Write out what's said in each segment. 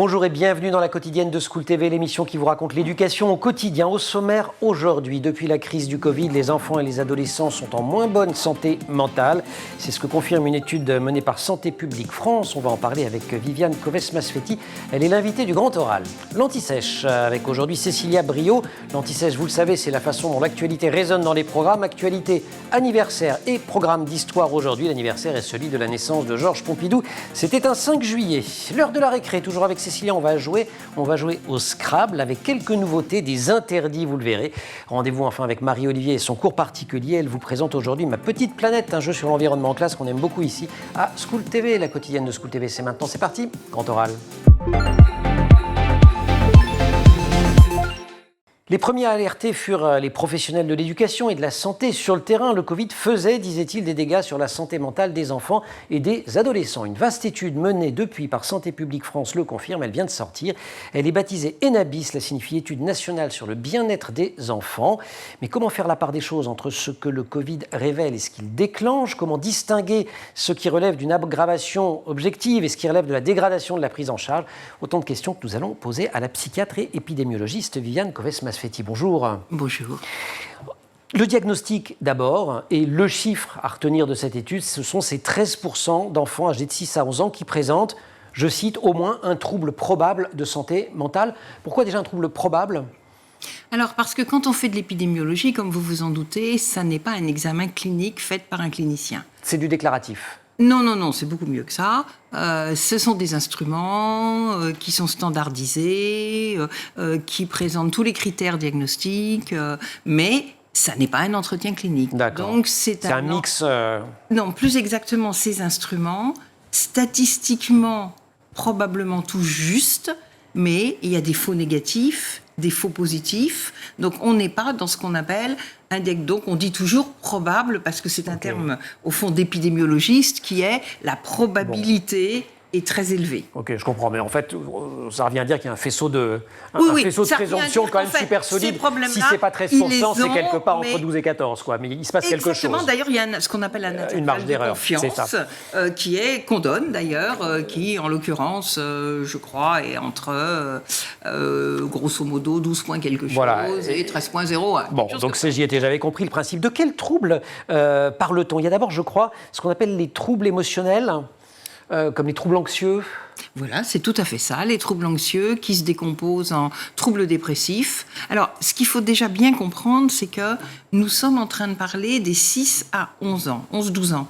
Bonjour et bienvenue dans la quotidienne de School TV, l'émission qui vous raconte l'éducation au quotidien. Au sommaire aujourd'hui, depuis la crise du Covid, les enfants et les adolescents sont en moins bonne santé mentale. C'est ce que confirme une étude menée par Santé publique France. On va en parler avec Viviane Coves-Masfetti. Elle est l'invitée du Grand Oral. L'Anti-Sèche, avec aujourd'hui Cécilia Brio. L'Anti-Sèche, vous le savez, c'est la façon dont l'actualité résonne dans les programmes. Actualité, anniversaire et programme d'histoire aujourd'hui. L'anniversaire est celui de la naissance de Georges Pompidou. C'était un 5 juillet. L'heure de la récré, toujours avec Cécilia, on va jouer au Scrabble avec quelques nouveautés, des interdits, vous le verrez. Rendez-vous enfin avec Marie-Olivier et son cours particulier. Elle vous présente aujourd'hui Ma Petite Planète, un jeu sur l'environnement en classe qu'on aime beaucoup ici à School TV. La quotidienne de School TV, c'est maintenant, c'est parti, Grand Oral. Les premiers à alerter furent les professionnels de l'éducation et de la santé. Sur le terrain, le Covid faisait, disait-il, des dégâts sur la santé mentale des enfants et des adolescents. Une vaste étude menée depuis par Santé publique France le confirme, elle vient de sortir. Elle est baptisée ENABI, cela signifie Étude nationale sur le bien-être des enfants. Mais comment faire la part des choses entre ce que le Covid révèle et ce qu'il déclenche? Comment distinguer ce qui relève d'une aggravation objective et ce qui relève de la dégradation de la prise en charge? Autant de questions que nous allons poser à la psychiatre et épidémiologiste Viviane Coves-Masfetti. Bonjour. Bonjour. Le diagnostic d'abord, et le chiffre à retenir de cette étude, ce sont ces 13% d'enfants âgés de 6 à 11 ans qui présentent, je cite, au moins un trouble probable de santé mentale. Pourquoi déjà un trouble probable ? Alors, parce que quand on fait de l'épidémiologie, comme vous vous en doutez, ça n'est pas un examen clinique fait par un clinicien. C'est du déclaratif. Non, c'est beaucoup mieux que ça. Ce sont des instruments qui sont standardisés, qui présentent tous les critères diagnostiques, mais ça n'est pas un entretien clinique. D'accord. Donc c'est un mix... Non, plus exactement, ces instruments, statistiquement, probablement tout juste, mais il y a des faux négatifs, des faux positifs. Donc, on n'est pas dans ce qu'on appelle un diagnostic. Donc, on dit toujours probable parce que c'est un terme, au fond, d'épidémiologiste qui est la probabilité est très élevée. Ok, je comprends. Mais en fait, ça revient à dire qu'il y a un faisceau de, faisceau de présomption quand même super solide. Si c'est pas 13%, c'est quelque part entre 12 et 14. Quoi. Mais il se passe quelque chose. Exactement. D'ailleurs, il y a ce qu'on appelle un intervalle une marge de confiance qu'on donne d'ailleurs, qui en l'occurrence, je crois, est entre grosso modo 12 points quelque chose et 13,01. Bon, donc j'avais compris le principe. De quel trouble parle-t-on? Il y a d'abord, je crois, ce qu'on appelle les troubles émotionnels. Comme les troubles anxieux. Voilà, c'est tout à fait ça, les troubles anxieux qui se décomposent en troubles dépressifs. Alors, ce qu'il faut déjà bien comprendre, c'est que nous sommes en train de parler des 6 à 11 ans, 11-12 ans.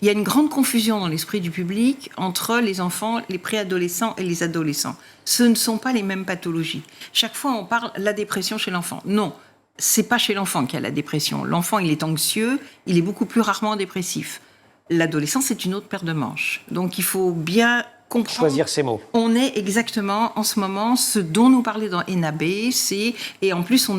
Il y a une grande confusion dans l'esprit du public entre les enfants, les préadolescents et les adolescents. Ce ne sont pas les mêmes pathologies. Chaque fois, on parle de la dépression chez l'enfant. Non, c'est pas chez l'enfant qu'il y a la dépression. L'enfant, il est anxieux, il est beaucoup plus rarement dépressif. L'adolescent, c'est une autre paire de manches. Donc, il faut bien comprendre. Choisir ses mots. On est exactement, en ce moment, ce dont nous parlait dans ENABE, et en plus,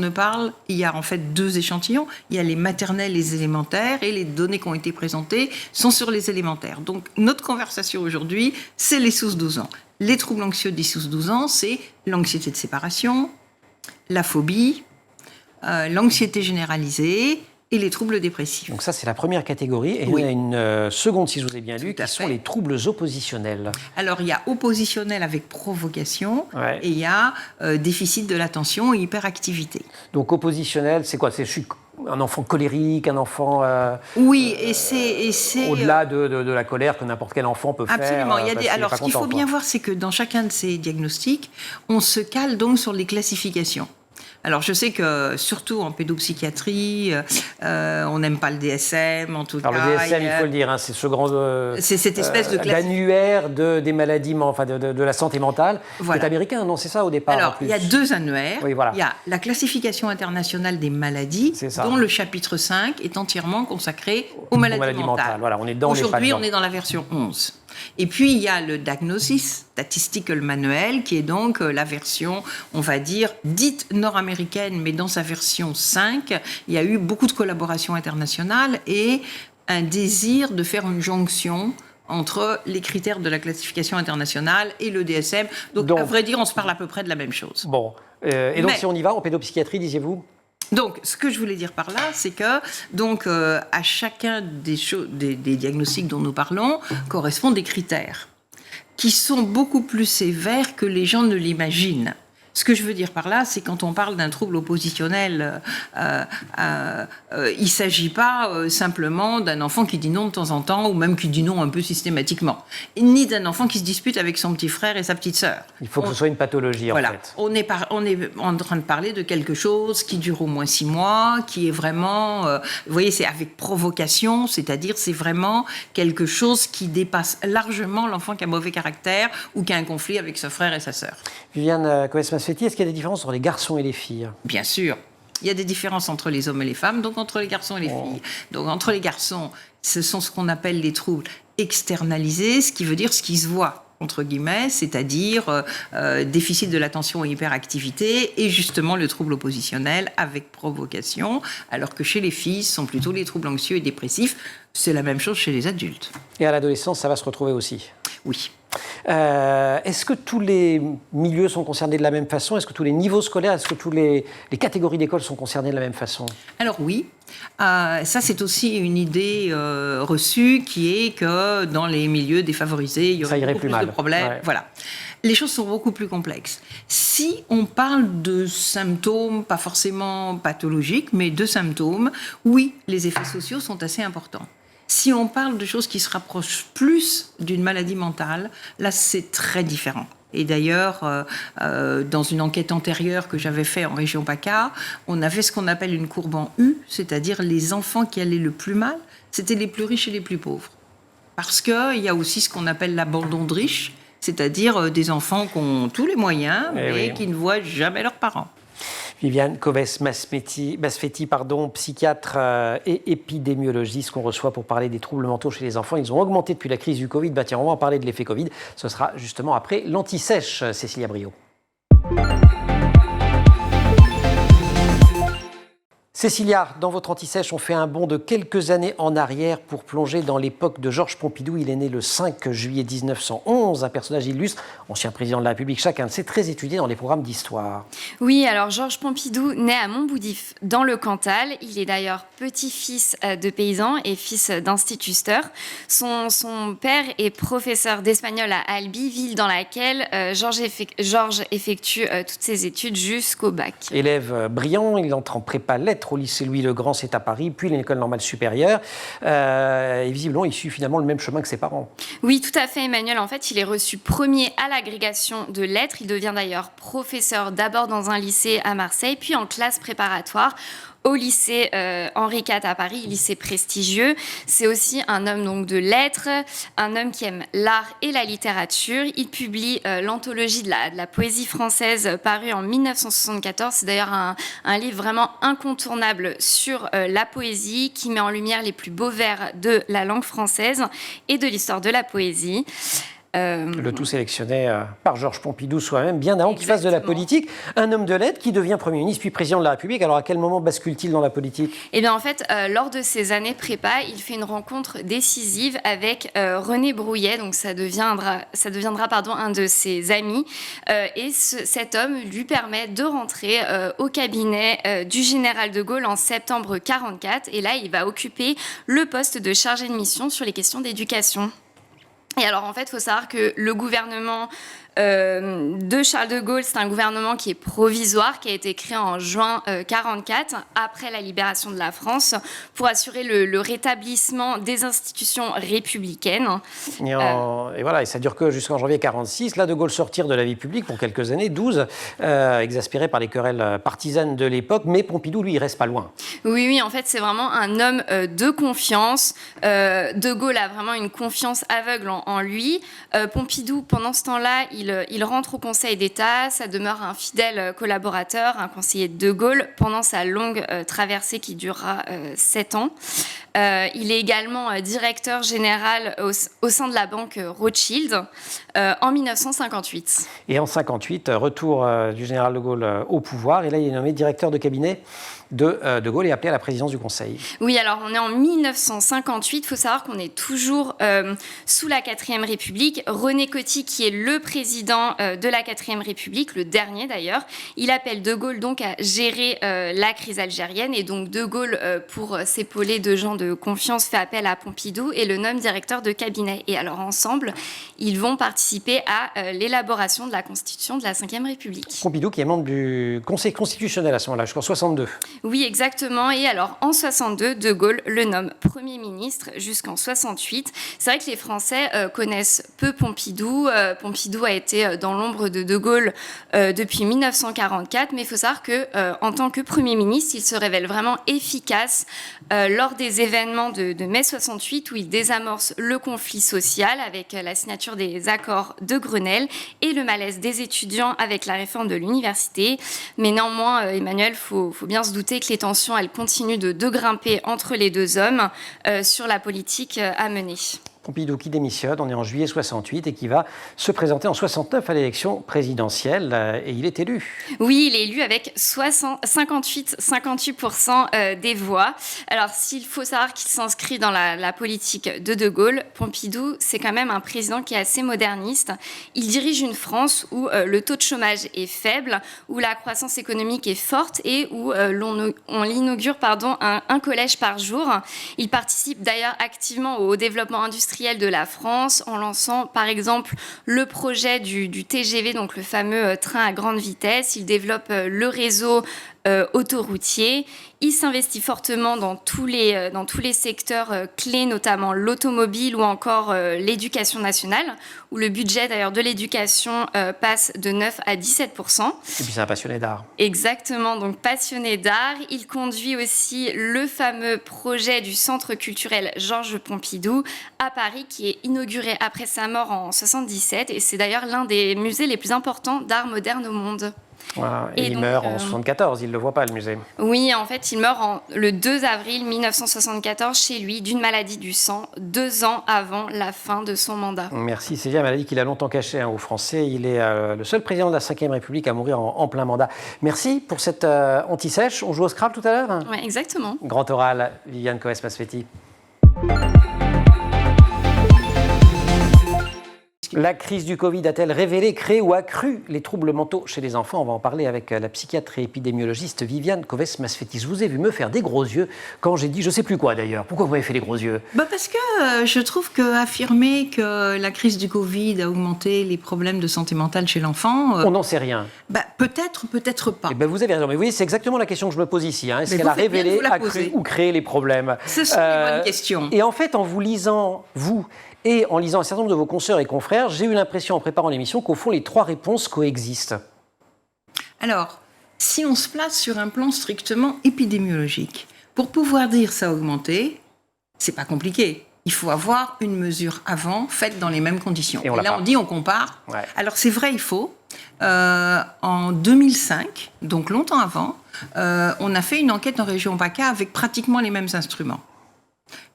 il y a en fait 2 échantillons. Il y a les maternelles et les élémentaires, et les données qui ont été présentées sont sur les élémentaires. Donc, notre conversation aujourd'hui, c'est les sous-12 ans. Les troubles anxieux des sous-12 ans, c'est l'anxiété de séparation, la phobie, l'anxiété généralisée, et les troubles dépressifs. Donc ça, c'est la première catégorie. Et il y en a une seconde, si je vous ai bien lu, qui sont les troubles oppositionnels. Alors, il y a oppositionnel avec provocation, et il y a déficit de l'attention et hyperactivité. Donc oppositionnel, c'est quoi? Je suis un enfant colérique, un enfant... oui, et c'est au-delà de la colère que n'importe quel enfant peut faire. Absolument. Alors, ce qu'il faut bien voir, c'est que dans chacun de ces diagnostics, on se cale donc sur les classifications. Alors, je sais que, surtout en pédopsychiatrie, on n'aime pas le DSM, en tout cas. Alors, le DSM, il faut le dire, c'est ce grand... c'est cette espèce d'annuaire des maladies, enfin, de la santé mentale. Voilà. C'est américain, non? C'est ça, au départ? Alors, il y a 2 annuaires. Oui, voilà. Il y a la classification internationale des maladies, dont le chapitre 5 est entièrement consacré aux maladies mentales. Voilà, on est dans Aujourd'hui, on est dans la version 11. Et puis, il y a le Diagnosis Statistical Manual, qui est donc la version, on va dire, dite nord-américaine, mais dans sa version 5, il y a eu beaucoup de collaborations internationales et un désir de faire une jonction entre les critères de la classification internationale et le DSM. Donc, à vrai dire, on se parle à peu près de la même chose. Bon. Et donc, si on y va, en pédopsychiatrie, disiez-vous ? Donc, ce que je voulais dire par là, c'est que donc, à chacun des diagnostics dont nous parlons correspondent des critères. qui sont beaucoup plus sévères que les gens ne l'imaginent. Ce que je veux dire par là, c'est quand on parle d'un trouble oppositionnel, il ne s'agit pas simplement d'un enfant qui dit non de temps en temps, ou même qui dit non un peu systématiquement, ni d'un enfant qui se dispute avec son petit frère et sa petite sœur. Il faut que ce soit une pathologie, en fait. On est en train de parler de quelque chose qui dure au moins 6 mois, qui est vraiment, vous voyez, c'est avec provocation, c'est-à-dire c'est vraiment quelque chose qui dépasse largement l'enfant qui a mauvais caractère ou qui a un conflit avec son frère et sa sœur. Viviane Coes-Masfety, est-ce qu'il y a des différences entre les garçons et les filles? Bien sûr. Il y a des différences entre les hommes et les femmes, donc entre les garçons et les filles. Donc entre les garçons, ce sont ce qu'on appelle les troubles externalisés, ce qui veut dire ce qui se voit, entre guillemets, c'est-à-dire déficit de l'attention et hyperactivité, et justement le trouble oppositionnel avec provocation, alors que chez les filles, ce sont plutôt les troubles anxieux et dépressifs. C'est la même chose chez les adultes. Et à l'adolescence, ça va se retrouver aussi? Oui. Est-ce que tous les milieux sont concernés de la même façon? Est-ce que tous les niveaux scolaires, est-ce que toutes les catégories d'écoles sont concernées de la même façon? Alors oui, ça c'est aussi une idée reçue qui est que dans les milieux défavorisés, il y aurait beaucoup plus de problèmes. Ouais. Voilà. Les choses sont beaucoup plus complexes. Si on parle de symptômes, pas forcément pathologiques, mais de symptômes, oui, les effets sociaux sont assez importants. Si on parle de choses qui se rapprochent plus d'une maladie mentale, là, c'est très différent. Et d'ailleurs, dans une enquête antérieure que j'avais faite en région PACA, on avait ce qu'on appelle une courbe en U, c'est-à-dire les enfants qui allaient le plus mal, c'était les plus riches et les plus pauvres. Parce qu'il y a aussi ce qu'on appelle l'abandon de riches, c'est-à-dire des enfants qui ont tous les moyens, mais qui ne voient jamais leurs parents. Viviane Coes-Masfety, psychiatre et épidémiologiste qu'on reçoit pour parler des troubles mentaux chez les enfants. Ils ont augmenté depuis la crise du Covid. Tiens, on va en parler de l'effet Covid. Ce sera justement après l'anti-sèche, Cécilia Brio. Cécilia, dans votre anti-sèche, on fait un bond de quelques années en arrière pour plonger dans l'époque de Georges Pompidou. Il est né le 5 juillet 1911, un personnage illustre, ancien président de la République, chacun de ces très étudié dans les programmes d'histoire. Oui, alors Georges Pompidou naît à Montboudif, dans le Cantal. Il est d'ailleurs petit-fils de paysan et fils d'instituteur. Son père est professeur d'espagnol à Albi, ville dans laquelle Georges effectue toutes ses études jusqu'au bac. Élève brillant, il entre en prépa lettres au lycée Louis le Grand, c'est à Paris, puis l'école normale supérieure. Et visiblement, il suit finalement le même chemin que ses parents. Oui, tout à fait, Emmanuel. En fait, il est reçu premier à l'agrégation de lettres. Il devient d'ailleurs professeur d'abord dans un lycée à Marseille, puis en classe préparatoire au lycée Henri IV à Paris, lycée prestigieux. C'est aussi un homme donc de lettres, un homme qui aime l'art et la littérature. Il publie l'anthologie de la poésie française parue en 1974. C'est d'ailleurs un livre vraiment incontournable sur la poésie qui met en lumière les plus beaux vers de la langue française et de l'histoire de la poésie. Le tout sélectionné par Georges Pompidou soi-même, bien avant qu'il fasse de la politique. Un homme de lettres qui devient Premier ministre puis Président de la République. Alors à quel moment bascule-t-il dans la politique? Eh bien en fait, lors de ses années prépa, il fait une rencontre décisive avec René Brouillet, donc ça deviendra un de ses amis. Et cet homme lui permet de rentrer au cabinet du général de Gaulle en septembre 1944. Et là, il va occuper le poste de chargé de mission sur les questions d'éducation. Et alors, en fait, il faut savoir que le gouvernement de Charles de Gaulle, c'est un gouvernement qui est provisoire, qui a été créé en juin 1944, après la libération de la France, pour assurer le rétablissement des institutions républicaines. Et voilà, et ça dure que jusqu'en janvier 1946. Là, de Gaulle sortir de la vie publique pour quelques années, 12, exaspéré par les querelles partisanes de l'époque, mais Pompidou, lui, il reste pas loin. Oui, en fait, c'est vraiment un homme de confiance. De Gaulle a vraiment une confiance aveugle en lui. Pompidou, pendant ce temps-là, il rentre au Conseil d'État, ça demeure un fidèle collaborateur, un conseiller de Gaulle pendant sa longue traversée qui durera 7 ans. Il est également directeur général au sein de la banque Rothschild en 1958. Et en 1958, retour du général de Gaulle au pouvoir, et là il est nommé directeur de cabinet de Gaulle et appelé à la présidence du Conseil. Oui, alors on est en 1958, il faut savoir qu'on est toujours sous la 4e République. René Coty, qui est le président président de la 4e République, le dernier d'ailleurs. Il appelle De Gaulle donc à gérer la crise algérienne, et donc De Gaulle, pour s'épauler de gens de confiance, fait appel à Pompidou et le nomme directeur de cabinet. Et alors ensemble, ils vont participer à l'élaboration de la Constitution de la 5e République. Pompidou qui est membre du Conseil constitutionnel à ce moment-là, jusqu'en 62. Oui, exactement. Et alors en 62, De Gaulle le nomme Premier ministre jusqu'en 68. C'est vrai que les Français connaissent peu Pompidou. Pompidou a été dans l'ombre de De Gaulle depuis 1944, mais il faut savoir que en tant que Premier ministre, il se révèle vraiment efficace lors des événements de mai 68, où il désamorce le conflit social avec la signature des accords de Grenelle et le malaise des étudiants avec la réforme de l'université. Mais néanmoins, Emmanuel, faut bien se douter que les tensions, elles continuent de grimper entre les deux hommes sur la politique à mener. Pompidou qui démissionne, on est en juillet 68, et qui va se présenter en 69 à l'élection présidentielle, et il est élu. Oui, il est élu avec 58% des voix. Alors, s'il faut savoir qu'il s'inscrit dans la politique de Gaulle, Pompidou, c'est quand même un président qui est assez moderniste. Il dirige une France où le taux de chômage est faible, où la croissance économique est forte et où on inaugure un collège par jour. Il participe d'ailleurs activement au développement industriel de la France en lançant par exemple le projet du TGV, donc le fameux train à grande vitesse. Il développe le réseau autoroutier. Il s'investit fortement dans tous les secteurs clés, notamment l'automobile ou encore l'éducation nationale, où le budget d'ailleurs de l'éducation passe de 9 à 17%. Et puis c'est un passionné d'art. Exactement, donc passionné d'art. Il conduit aussi le fameux projet du Centre culturel Georges Pompidou à Paris, qui est inauguré après sa mort en 1977, et c'est d'ailleurs l'un des musées les plus importants d'art moderne au monde. Voilà. Et il meurt en 1974, il ne le voit pas, le musée. Oui, en fait, il meurt le 2 avril 1974 chez lui d'une maladie du sang, 2 ans avant la fin de son mandat. Merci, c'est bien une maladie qu'il a longtemps cachée aux Français. Il est le seul président de la 5e République à mourir en plein mandat. Merci pour cette anti-sèche. On joue au Scrabble tout à l'heure ? Oui, exactement. Grand oral, Viviane Coes-Masfetti. La crise du Covid a-t-elle révélé, créé ou accru les troubles mentaux chez les enfants ? On va en parler avec la psychiatre et épidémiologiste Viviane Coes-Masfetti. Je vous ai vu me faire des gros yeux quand j'ai dit je ne sais plus quoi d'ailleurs. Pourquoi vous m'avez fait des gros yeux ? Parce que je trouve qu'affirmer que la crise du Covid a augmenté les problèmes de santé mentale chez l'enfant... on n'en sait rien. Peut-être, peut-être pas. Eh vous avez raison. Mais vous voyez, c'est exactement la question que je me pose ici. Est-ce qu'elle a révélé, accru ou créé les problèmes ? Ce sont les bonnes questions. Et en fait, en vous lisant, et en lisant un certain nombre de vos consoeurs et confrères, j'ai eu l'impression, en préparant l'émission, qu'au fond, les 3 réponses coexistent. Alors, si on se place sur un plan strictement épidémiologique, pour pouvoir dire ça a augmenté, c'est pas compliqué. Il faut avoir une mesure avant, faite dans les mêmes conditions. Et là, on dit, on compare. Ouais. Alors, c'est vrai, il faut. En 2005, donc longtemps avant, on a fait une enquête en région PACA avec pratiquement les mêmes instruments.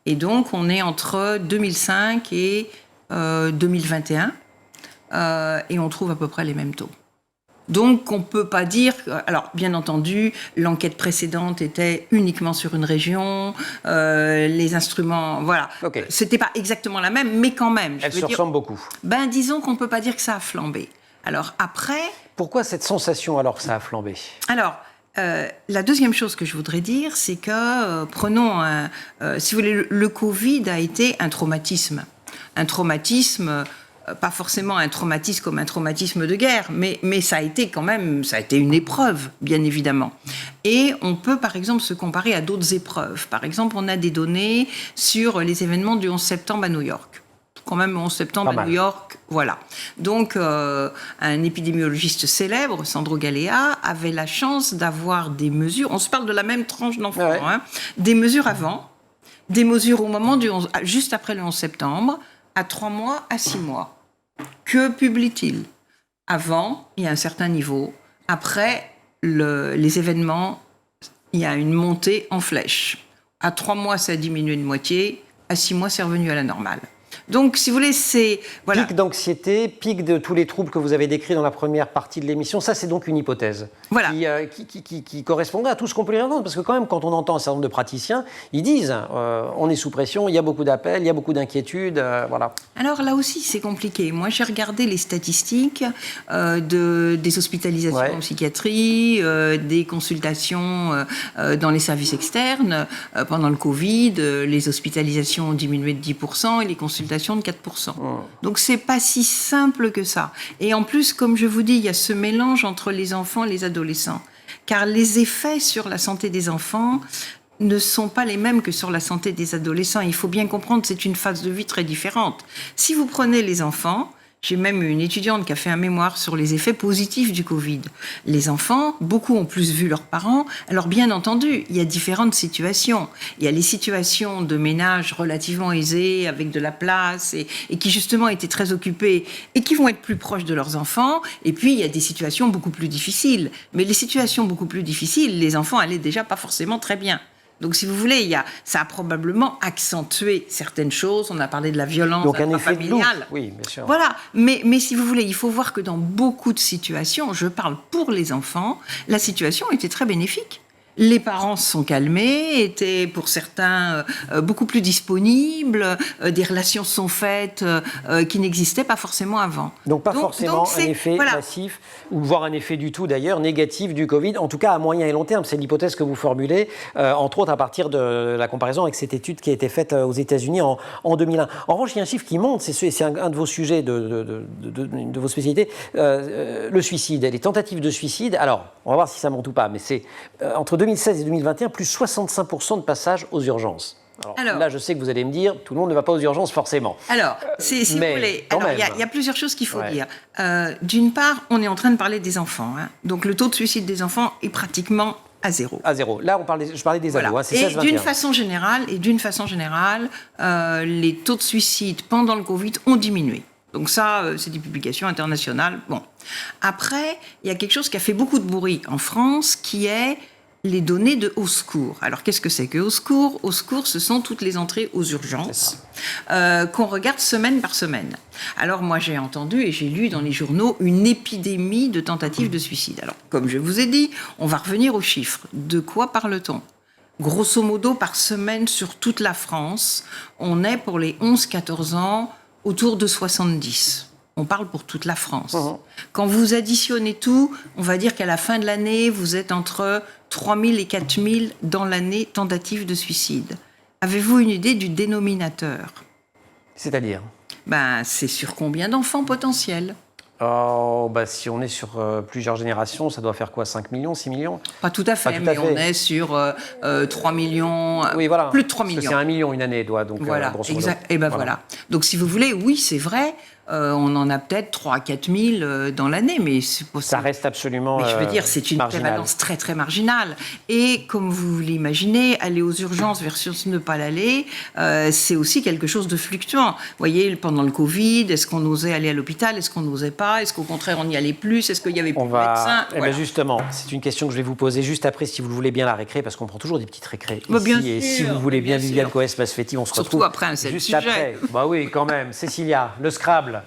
Et donc, on est entre 2005 et 2021, et on trouve à peu près les mêmes taux. Donc, on ne peut pas dire... Alors, bien entendu, l'enquête précédente était uniquement sur une région, les instruments... Voilà. Okay. Ce n'était pas exactement la même, mais quand même. Elle se ressemble beaucoup. Disons qu'on ne peut pas dire que ça a flambé. Alors, après... Pourquoi cette sensation, alors, que ça a flambé ? Alors... la deuxième chose que je voudrais dire, c'est que, si vous voulez, le Covid a été un traumatisme. Un traumatisme, pas forcément un traumatisme comme un traumatisme de guerre, mais ça a été quand même, ça a été une épreuve, bien évidemment. Et on peut, par exemple, se comparer à d'autres épreuves. Par exemple, on a des données sur les événements du 11 septembre à New York. Quand même, 11 septembre à New York, voilà. Donc, un épidémiologiste célèbre, Sandro Galea, avait la chance d'avoir des mesures, on se parle de la même tranche d'enfants, des mesures avant, des mesures au moment juste après le 11 septembre, à 3 mois, à 6 mois. Que publie-t-il ? Avant, il y a un certain niveau. Après, les événements, il y a une montée en flèche. À 3 mois, ça a diminué de moitié. À 6 mois, c'est revenu à la normale. Donc, si vous voulez, c'est... Voilà. Pic d'anxiété, pic de tous les troubles que vous avez décrits dans la première partie de l'émission, ça c'est donc une hypothèse Voilà. qui correspondrait à tout ce qu'on peut lire entendre. Parce que quand même, quand on entend un certain nombre de praticiens, ils disent on est sous pression, il y a beaucoup d'appels, il y a beaucoup d'inquiétudes, voilà. Alors là aussi, c'est compliqué. Moi, j'ai regardé les statistiques des hospitalisations en psychiatrie, des consultations dans les services externes. Pendant le Covid, les hospitalisations ont diminué de 10% et les consultations de 4%. Donc, c'est pas si simple que ça. Et en plus, comme je vous dis, il y a ce mélange entre les enfants et les adolescents. Car les effets sur la santé des enfants ne sont pas les mêmes que sur la santé des adolescents. Il faut bien comprendre que c'est une phase de vie très différente. Si vous prenez les enfants, j'ai même eu une étudiante qui a fait un mémoire sur les effets positifs du Covid. Les enfants, beaucoup ont plus vu leurs parents. Alors bien entendu, il y a différentes situations. Il y a les situations de ménage relativement aisés, avec de la place, et qui justement étaient très occupés, et qui vont être plus proches de leurs enfants. Et puis il y a des situations beaucoup plus difficiles. Mais les situations beaucoup plus difficiles, les enfants allaient déjà pas forcément très bien. Donc, si vous voulez, ça a probablement accentué certaines choses. On a parlé de la violence familiale. Oui, bien sûr. Voilà. Mais si vous voulez, il faut voir que dans beaucoup de situations, je parle pour les enfants, la situation était très bénéfique. Les parents se sont calmés, étaient pour certains beaucoup plus disponibles, des relations se sont faites qui n'existaient pas forcément avant. Donc pas forcément un effet massif, ou voire un effet du tout d'ailleurs négatif du Covid, en tout cas à moyen et long terme. C'est l'hypothèse que vous formulez, entre autres à partir de la comparaison avec cette étude qui a été faite aux États-Unis en 2001. En revanche, il y a un chiffre qui monte, c'est un de vos sujets, de vos spécialités, le suicide, les tentatives de suicide. Alors, on va voir si ça monte ou pas, mais c'est entre 2016 et 2021, plus 65% de passages aux urgences. Alors, là, je sais que vous allez me dire, tout le monde ne va pas aux urgences forcément. Alors, si vous voulez, il y a plusieurs choses qu'il faut dire. D'une part, on est en train de parler des enfants. Donc, le taux de suicide des enfants est pratiquement à zéro. À zéro. Là, je parlais des ados. C'est 16-21. D'une façon générale, les taux de suicide pendant le Covid ont diminué. Donc ça, c'est des publications internationales. Bon. Après, il y a quelque chose qui a fait beaucoup de bruit en France, qui est les données de Au Secours. Alors, qu'est-ce que c'est que Au Secours ? Au Secours, ce sont toutes les entrées aux urgences qu'on regarde semaine par semaine. Alors, moi, j'ai entendu et j'ai lu dans les journaux une épidémie de tentatives de suicide. Alors, comme je vous ai dit, on va revenir aux chiffres. De quoi parle-t-on ? Grosso modo, par semaine sur toute la France, on est pour les 11-14 ans autour de 70. On parle pour toute la France. Quand vous additionnez tout, on va dire qu'à la fin de l'année, vous êtes entre 3 000 et 4 000 dans l'année tentatives de suicide. Avez-vous une idée du dénominateur ? C'est-à-dire ? C'est sur combien d'enfants potentiels ? Si on est sur plusieurs générations, ça doit faire quoi, 5 millions, 6 millions ? Pas tout à fait, on est sur 3 millions, plus de 3 millions. C'est 1 million une année, donc voilà, exact. Et voilà. Donc, si vous voulez, oui, c'est vrai, on en a peut-être 3 à 4 000 dans l'année, mais c'est possible. Ça reste absolument mais je veux dire, c'est une prévalence très, très marginale. Et comme vous l'imaginez, aller aux urgences versus ne pas l'aller, c'est aussi quelque chose de fluctuant. Vous voyez, pendant le Covid, est-ce qu'on osait aller à l'hôpital ? Est-ce qu'on n'osait pas ? Est-ce qu'au contraire, on y allait plus ? Est-ce qu'il y avait plus de médecins ? Bien justement, c'est une question que je vais vous poser juste après, si vous le voulez bien, la récré, parce qu'on prend toujours des petites récrés bien ici. Et sûr, si vous voulez bien, Viviane Coës-Masfetti, on se retrouve surtout après un seul juste sujet. Après. Oui, quand même. Cécilia, le Scrabble.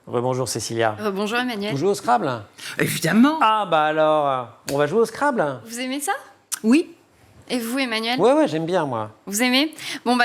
Rebonjour Cécilia. Rebonjour Emmanuel. Vous jouez au Scrabble ? Évidemment. Alors, on va jouer au Scrabble ? Vous aimez ça ? Oui. Et vous, Emmanuel ? Ouais, j'aime bien, moi. Vous aimez ?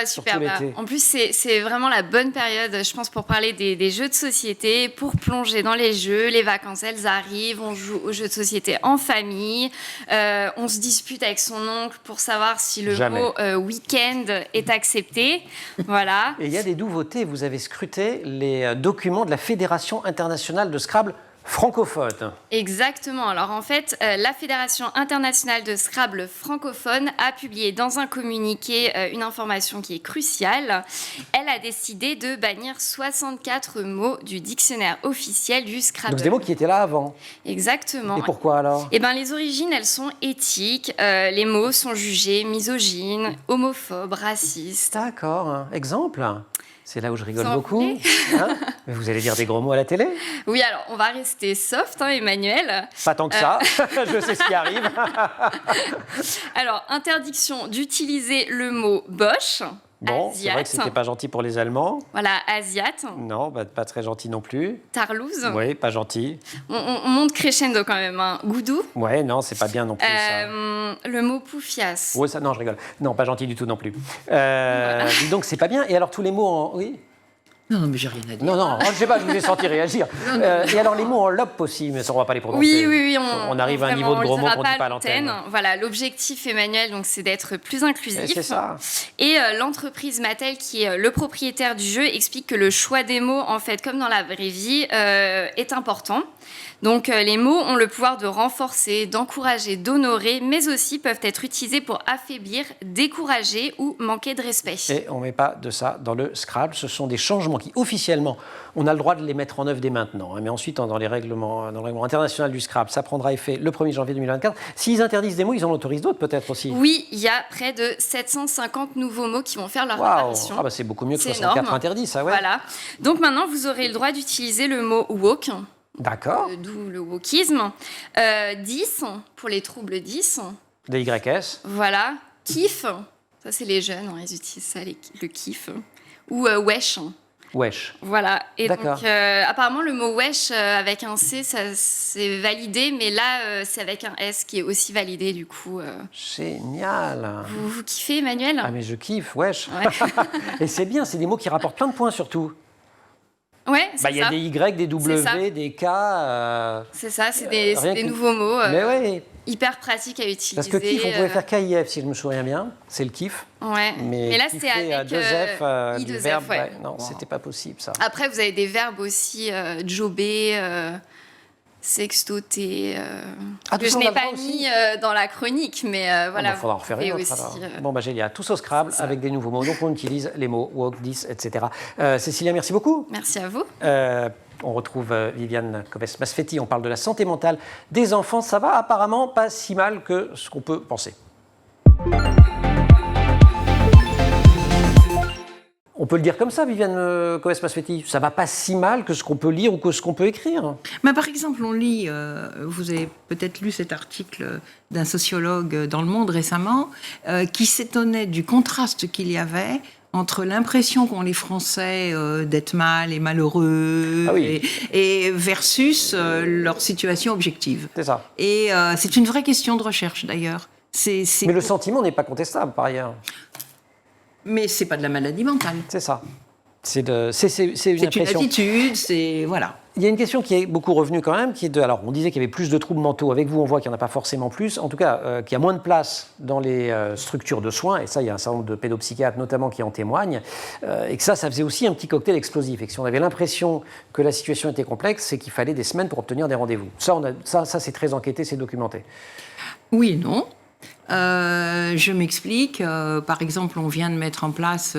Super. En plus, c'est vraiment la bonne période, je pense, pour parler des jeux de société, pour plonger dans les jeux. Les vacances, elles arrivent, on joue aux jeux de société en famille, on se dispute avec son oncle pour savoir si le mot week-end est accepté. Voilà. Et il y a des nouveautés. Vous avez scruté les documents de la Fédération internationale de Scrabble francophone. Exactement. Alors en fait, la Fédération internationale de Scrabble francophone a publié dans un communiqué une information qui est cruciale. Elle a décidé de bannir 64 mots du dictionnaire officiel du Scrabble. Donc des mots qui étaient là avant. Exactement. Et pourquoi alors ? Les origines, elles sont éthiques. Les mots sont jugés misogynes, homophobes, racistes. D'accord. Exemple ? C'est là où je rigole Sans beaucoup. rouler. Hein, mais vous allez dire des gros mots à la télé? Oui, alors on va rester soft, hein, Emmanuel. Pas tant que ça, je sais ce qui arrive. Alors, interdiction d'utiliser le mot Bosch. Bon, c'est vrai que c'était pas gentil pour les Allemands. Voilà, Asiate. Non, pas très gentil non plus. Tarlouse. Oui, pas gentil. On monte crescendo quand même. Hein. Goudou. Ouais, non, c'est pas bien non plus ça. Le mot poufias. Oui, ça, non, je rigole. Non, pas gentil du tout non plus. Dis donc, c'est pas bien. Et alors, tous les mots en... Oui. Non, mais j'ai rien à dire. Non, je sais pas, je vous ai senti réagir. Et alors, les mots en lop aussi, mais ça, on va pas les prononcer. Oui, on arrive à un niveau de gros mots qu'on dit pas à l'antenne. Voilà, l'objectif, Emmanuel, donc, c'est d'être plus inclusif. C'est ça. Et l'entreprise Mattel, qui est le propriétaire du jeu, explique que le choix des mots, en fait, comme dans la vraie vie, est important. Donc, les mots ont le pouvoir de renforcer, d'encourager, d'honorer, mais aussi peuvent être utilisés pour affaiblir, décourager ou manquer de respect. Et on ne met pas de ça dans le Scrabble. Ce sont des changements qui, officiellement, on a le droit de les mettre en œuvre dès maintenant. Mais ensuite, dans le règlement international du Scrabble, ça prendra effet le 1er janvier 2024. S'ils interdisent des mots, ils en autorisent d'autres peut-être aussi. Oui, il y a près de 750 nouveaux mots qui vont faire leur apparition. Ah bah c'est beaucoup mieux que 64 énorme. Interdits, ça, ouais. Voilà. Donc maintenant, vous aurez le droit d'utiliser le mot woke. D'accord. D'où le wokisme. 10 pour les troubles 10. Des YS. Voilà. Kiff. Ça, c'est les jeunes, hein, ils utilisent ça, le kiff. Ou wesh. Wesh. Voilà. Et d'accord. donc, apparemment, le mot wesh avec un C, ça, c'est validé, mais là, c'est avec un S qui est aussi validé, du coup. Génial. Vous kiffez, Emmanuel? Ah, mais je kiffe, wesh. Ouais. Et c'est bien, c'est des mots qui rapportent plein de points, surtout. Ouais, c'est ça. Il y a des Y, des W, des K. C'est ça, c'est des nouveaux mots. Mais ouais. Hyper pratiques à utiliser. Parce que kiff, on pouvait faire KIF, si je me souviens bien. C'est le kiff. Ouais. Mais là, c'est avec deux F, I, du deux verbe. F, ouais. Ouais. Non, c'était pas possible, ça. Après, vous avez des verbes aussi, jobber, sextoter, que je n'ai pas mis dans la chronique, mais voilà. Il faudra en refaire une autre, alors. Bon, génial. Tous au Scrabble avec des nouveaux mots. Donc, on utilise les mots woke, 10, etc. Cécilia, merci beaucoup. Merci à vous. On retrouve Viviane Coves-Masfetti. On parle de la santé mentale des enfants. Ça va apparemment pas si mal que ce qu'on peut penser. On peut le dire comme ça, Viviane Coves-Masfetti. Ça va pas si mal que ce qu'on peut lire ou que ce qu'on peut écrire. Mais par exemple, on lit, vous avez peut-être lu cet article d'un sociologue dans Le Monde récemment, qui s'étonnait du contraste qu'il y avait entre l'impression qu'ont les Français d'être mal et malheureux, et versus leur situation objective. C'est ça. Et c'est une vraie question de recherche, d'ailleurs. Mais le sentiment n'est pas contestable, par ailleurs. Mais c'est pas de la maladie mentale. C'est ça. C'est une attitude, c'est... Voilà. Il y a une question qui est beaucoup revenue quand même, qui est de... Alors, on disait qu'il y avait plus de troubles mentaux. Avec vous, on voit qu'il n'y en a pas forcément plus. En tout cas, qu'il y a moins de place dans les structures de soins. Et ça, il y a un certain nombre de pédopsychiatres, notamment, qui en témoignent. Et que ça faisait aussi un petit cocktail explosif. Et que si on avait l'impression que la situation était complexe, c'est qu'il fallait des semaines pour obtenir des rendez-vous. Ça c'est très enquêté, c'est documenté. Oui et non. Je m'explique. Par exemple, on vient de mettre en place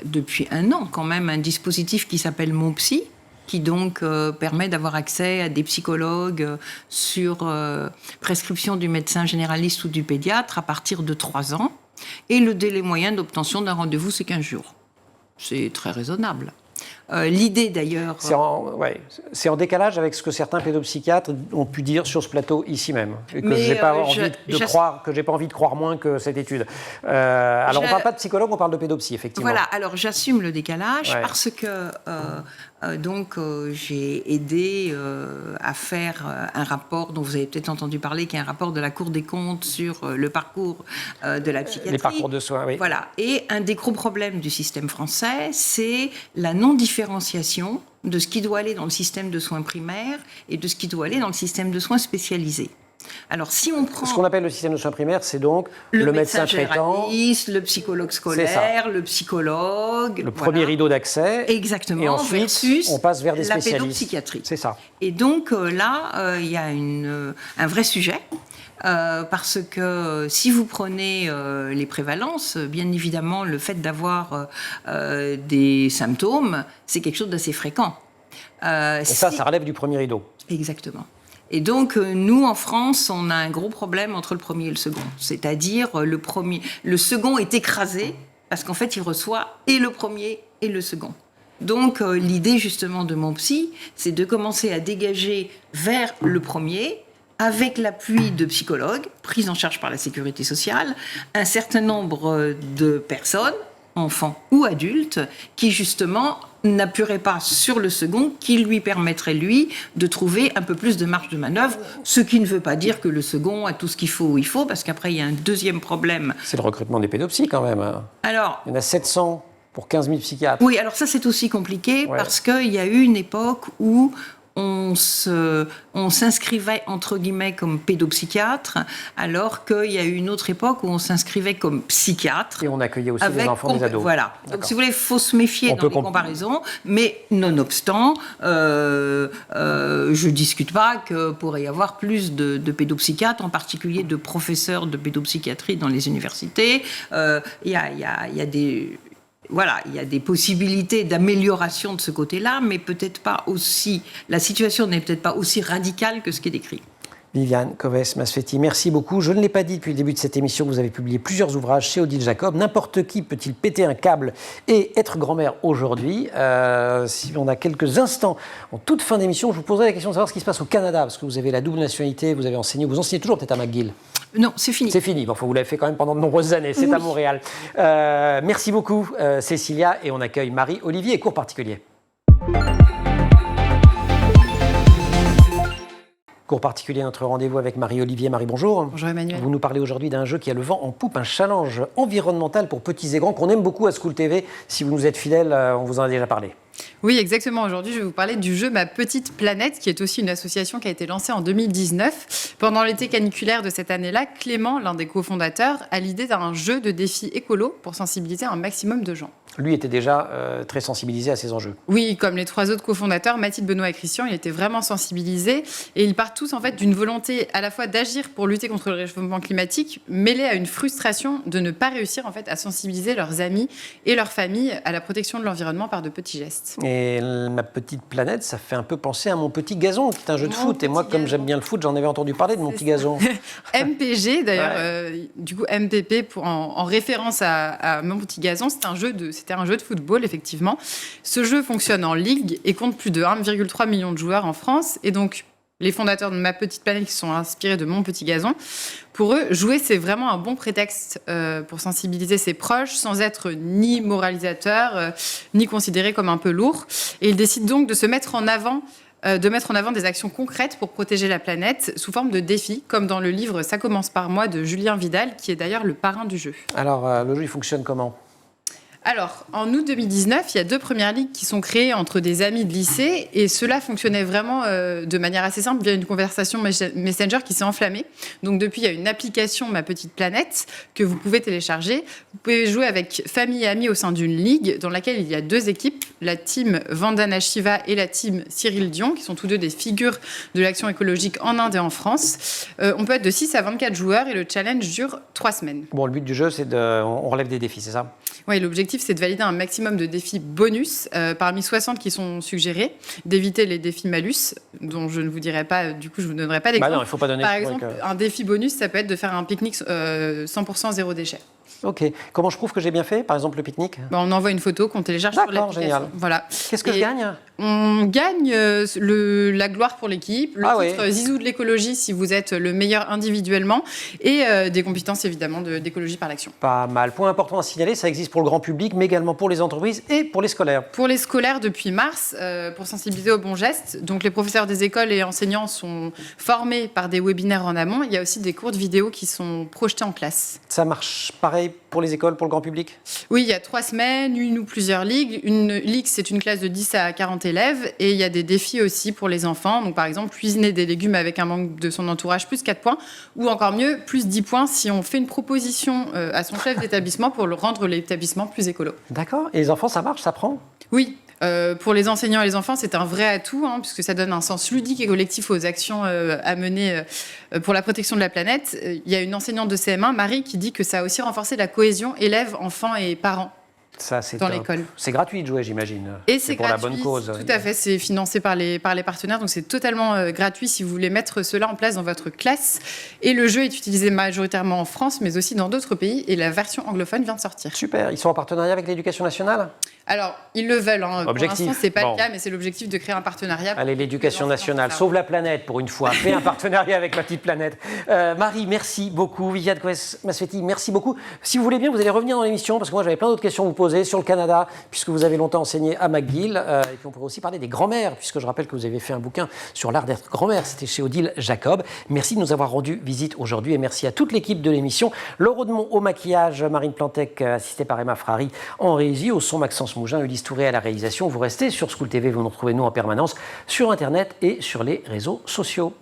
depuis 1 an quand même un dispositif qui s'appelle Mon Psy, qui donc permet d'avoir accès à des psychologues sur prescription du médecin généraliste ou du pédiatre à partir de 3 ans. Et le délai moyen d'obtention d'un rendez-vous, c'est 15 jours. C'est très raisonnable. L'idée d'ailleurs... C'est en décalage avec ce que certains pédopsychiatres ont pu dire sur ce plateau ici même. Et que j'ai pas envie de croire moins que cette étude. Alors on ne parle pas de psychologue, on parle de pédopsie, effectivement. Voilà, alors j'assume le décalage parce que j'ai aidé à faire un rapport dont vous avez peut-être entendu parler, qui est un rapport de la Cour des comptes sur le parcours de la psychiatrie. Les parcours de soins, oui. Voilà. Et un des gros problèmes du système français, c'est la non-différenciation de ce qui doit aller dans le système de soins primaires et de ce qui doit aller dans le système de soins spécialisés. Alors, si on prend... Ce qu'on appelle le système de soins primaires, c'est donc le médecin traitant, le psychologue scolaire, le psychologue... Le premier rideau d'accès. Exactement. Et ensuite, versus on passe vers des spécialistes. La pédopsychiatrie. C'est ça. Et donc, là, il y a un vrai sujet. Parce que si vous prenez les prévalences, bien évidemment, le fait d'avoir des symptômes, c'est quelque chose d'assez fréquent. Et ça relève du premier rideau. Exactement. Et donc, nous, en France, on a un gros problème entre le premier et le second. C'est-à-dire, le second est écrasé parce qu'en fait, il reçoit et le premier et le second. Donc, l'idée justement de mon psy, c'est de commencer à dégager vers le premier, avec l'appui de psychologues, pris en charge par la sécurité sociale, un certain nombre de personnes, enfants ou adultes, qui justement n'appuieraient pas sur le second, qui lui permettrait, lui, de trouver un peu plus de marge de manœuvre, ce qui ne veut pas dire que le second a tout ce qu'il faut où il faut, parce qu'après, il y a un deuxième problème. C'est le recrutement des pédopsies quand même. Alors, il y en a 700 pour 15 000 psychiatres. Oui, alors ça, c'est aussi compliqué, parce qu'il y a eu une époque où on s'inscrivait, entre guillemets, comme pédopsychiatre, alors qu'il y a eu une autre époque où on s'inscrivait comme psychiatre. Et on accueillait aussi des enfants, des ados. Voilà. Donc, si vous voulez, il faut se méfier dans les comparaisons. Mais, nonobstant, je ne discute pas qu'il pourrait y avoir plus de pédopsychiatres, en particulier de professeurs de pédopsychiatrie dans les universités. Il y a des... Voilà, il y a des possibilités d'amélioration de ce côté-là, mais peut-être pas aussi. La situation n'est peut-être pas aussi radicale que ce qui est décrit. Viviane Coves-Masfetti, merci beaucoup. Je ne l'ai pas dit depuis le début de cette émission, vous avez publié plusieurs ouvrages chez Odile Jacob. N'importe qui peut-il péter un câble et être grand-mère aujourd'hui? Si on a quelques instants, en toute fin d'émission, je vous poserai la question de savoir ce qui se passe au Canada, parce que vous avez la double nationalité, vous enseignez toujours peut-être à McGill. Non, c'est fini. C'est fini. Bon, vous l'avez fait quand même pendant de nombreuses années. C'est à Montréal. Merci beaucoup, Cécilia. Et on accueille Marie-Olivier, cours particulier. Cours particulier, notre rendez-vous avec Marie-Olivier. Marie, bonjour. Bonjour Emmanuel. Vous nous parlez aujourd'hui d'un jeu qui a le vent en poupe, un challenge environnemental pour petits et grands qu'on aime beaucoup à School TV. Si vous nous êtes fidèles, on vous en a déjà parlé. Oui, exactement. Aujourd'hui, je vais vous parler du jeu Ma Petite Planète, qui est aussi une association qui a été lancée en 2019. Pendant l'été caniculaire de cette année-là, Clément, l'un des cofondateurs, a l'idée d'un jeu de défi écolo pour sensibiliser un maximum de gens. Lui était déjà très sensibilisé à ces enjeux. Oui, comme les trois autres cofondateurs, Mathilde, Benoît et Christian, il était vraiment sensibilisé. Et ils partent tous en fait d'une volonté à la fois d'agir pour lutter contre le réchauffement climatique, mêlée à une frustration de ne pas réussir en fait à sensibiliser leurs amis et leurs familles à la protection de l'environnement par de petits gestes. Et Ma Petite Planète, ça fait un peu penser à Mon Petit Gazon, qui est un jeu de foot. Et moi, comme j'aime bien le foot, j'en avais entendu parler de Mon Petit Gazon. MPG, d'ailleurs, du coup MPP en référence à Mon Petit Gazon, c'était un jeu de football, effectivement. Ce jeu fonctionne en ligue et compte plus de 1,3 million de joueurs en France. Et donc, les fondateurs de Ma Petite Planète, qui sont inspirés de Mon Petit Gazon, pour eux, jouer, c'est vraiment un bon prétexte pour sensibiliser ses proches sans être ni moralisateur, ni considéré comme un peu lourd. Et ils décident donc de mettre en avant des actions concrètes pour protéger la planète sous forme de défis, comme dans le livre « Ça commence par moi » de Julien Vidal, qui est d'ailleurs le parrain du jeu. Alors, le jeu, il fonctionne comment ? Alors, en août 2019, il y a 2 premières ligues qui sont créées entre des amis de lycée et cela fonctionnait vraiment de manière assez simple via une conversation Messenger qui s'est enflammée. Donc depuis, il y a une application Ma Petite Planète que vous pouvez télécharger. Vous pouvez jouer avec famille et amis au sein d'une ligue dans laquelle il y a 2 équipes, la team Vandana Shiva et la team Cyril Dion, qui sont tous 2 des figures de l'action écologique en Inde et en France. On peut être de 6 à 24 joueurs et le challenge dure 3 semaines. Bon, le but du jeu, c'est on relève des défis, c'est ça ? Oui, l'objectif, c'est de valider un maximum de défis bonus parmi 60 qui sont suggérés, d'éviter les défis malus, dont je ne vous dirai pas, du coup, je ne vous donnerai pas d'exemple. Non, il ne faut pas donner. Par exemple, un défi bonus, ça peut être de faire un pique-nique 100% zéro déchet. Ok. Comment je prouve que j'ai bien fait, par exemple, le pique-nique ? On envoie une photo qu'on télécharge sur l'application. Génial. Voilà. Qu'est-ce que je gagne ? On gagne la gloire pour l'équipe, le titre Zizou de l'écologie si vous êtes le meilleur individuellement, et des compétences évidemment d'écologie par l'action. Pas mal. Point important à signaler, ça existe pour le grand public, mais également pour les entreprises et pour les scolaires. Pour les scolaires depuis mars, pour sensibiliser aux bons gestes. Donc les professeurs des écoles et enseignants sont formés par des webinaires en amont. Il y a aussi des courtes vidéos qui sont projetées en classe. Ça marche pareil pour les écoles, pour le grand public ? Oui, il y a 3 semaines, une ou plusieurs ligues. Une ligue, c'est une classe de 10 à 40 élèves. Et il y a des défis aussi pour les enfants. Donc, par exemple, cuisiner des légumes avec un membre de son entourage, plus 4 points. Ou encore mieux, plus 10 points si on fait une proposition à son chef d'établissement pour rendre l'établissement plus écolo. D'accord. Et les enfants, ça marche, ça prend ? Oui. Pour les enseignants et les enfants, c'est un vrai atout, puisque ça donne un sens ludique et collectif aux actions à mener pour la protection de la planète. Il y a une enseignante de CM1, Marie, qui dit que ça a aussi renforcé la cohésion élèves, enfants et parents. Ça, c'est dans top. l'école. C'est gratuit de jouer, j'imagine. Et c'est pour gratuit, la bonne cause. tout à fait, c'est financé par les partenaires, donc c'est totalement gratuit si vous voulez mettre cela en place dans votre classe. Et le jeu est utilisé majoritairement en France, mais aussi dans d'autres pays, et la version anglophone vient de sortir. Super. Ils sont en partenariat avec l'Éducation nationale? Alors, ils le veulent, hein. Objectif. Pour l'instant, c'est pas Bon. le cas, mais c'est l'objectif de créer un partenariat. Allez, l'Éducation pour que les enfants nationale, fassent ça. sauve la planète pour une fois. Fais un partenariat avec la petite planète. Marie, merci beaucoup. Viviane Masfetti, merci beaucoup. Si vous voulez bien, vous allez revenir dans l'émission, parce que moi, j'avais plein d'autres questions à vous poser sur le Canada, puisque vous avez longtemps enseigné à McGill. Et puis, on pourrait aussi parler des grands-mères, puisque je rappelle que vous avez fait un bouquin sur l'art d'être grand-mère. C'était chez Odile Jacob. Merci de nous avoir rendu visite aujourd'hui, et merci à toute l'équipe de l'émission. Laure Audemont au maquillage, Marine Plantec, assistée par Emma Frari en régie, au son Maxence Mougin, Ulysse Touré à la réalisation. Vous restez sur School TV, vous nous retrouvez nous en permanence sur Internet et sur les réseaux sociaux.